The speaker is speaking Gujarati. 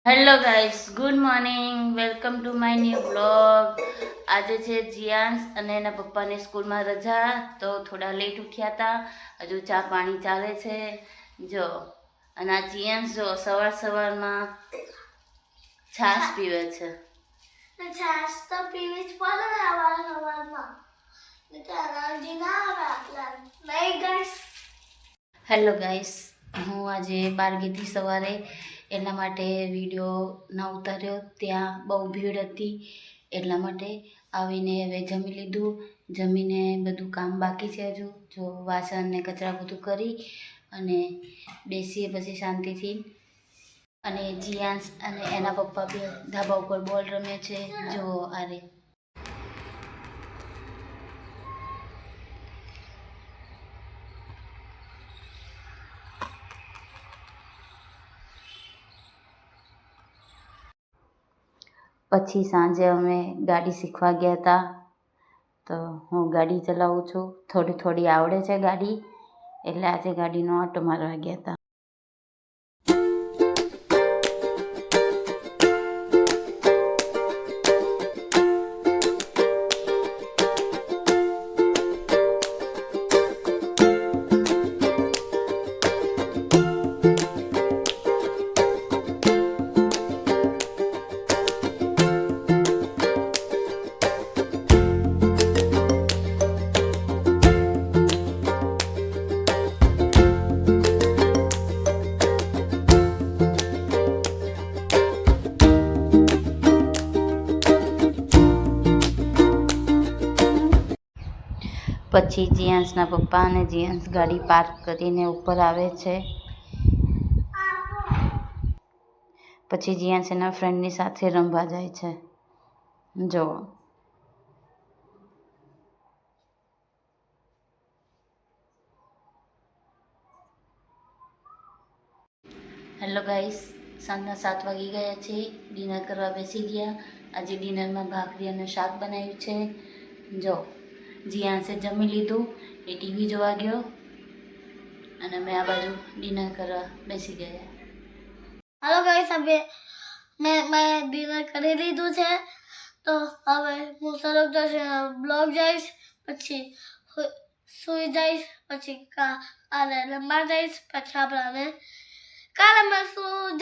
Hello guys, good morning. Welcome to my new blog. આજે છે જીયાંશ અને એના પપ્પાની સ્કૂલમાં રજા, તો થોડા લેટ ઉઠ્યા હતા. હજુ ચા પાણી ચાલે છે. જો અને આ જીયાંશ જો સવારમાં છાશ પીવે છે. છાશ તો પીવી જ પડે ને સવારમાં. હેલો ગાઈસ, હું આજે બહાર ગઈ હતી સવારે, એટલા માટે વિડીયો ના ઉતાર્યો. ત્યાં બહુ ભીડ હતી, એટલા માટે આવીને હવે જમી લીધું. જમીને બધું કામ બાકી છે હજુ, જો વાસણ ને કચરા બધું કરી અને બેસીએ પછી શાંતિથી. અને જીયાંશ અને એના પપ્પા બે ધાબા ઉપર બોલ રમે છે. જો આરે પછી સાંજે અમે ગાડી શીખવા ગયા હતા, તો હું ગાડી ચલાવું છું. થોડી આવડે છે ગાડી, એટલે આજે ગાડીનો આંટો મારવા ગયા હતા. પછી જીયાંશના પપ્પા અને જીયાંશ ગાડી પાર્ક કરીને ઉપર આવે છે. પછી જીયાંશ એના ફ્રેન્ડની સાથે રમવા જાય છે. જો હેલો ગાઈસ, સાંજના 7 વાગી ગયા છે. ડિનર કરવા બેસી ગયા. આજે ડિનરમાં ભાખરી અને શાક બનાવ્યું છે. જો જીયાંશે જમી લીધું, એ ટીવી જોવા ગયો અને મેં આ બાજુ ડિનર કરવા બેસી ગયા. હેલો ગાઈસ, હવે મેં ડિનર કરી લીધું છે, તો હવે હું સરસ જશે બ્લોગ જઈશ, પછી સુઈ જઈશ, પછી કાલે રમવા જઈશ, પછી આપણે કાલે મળશું.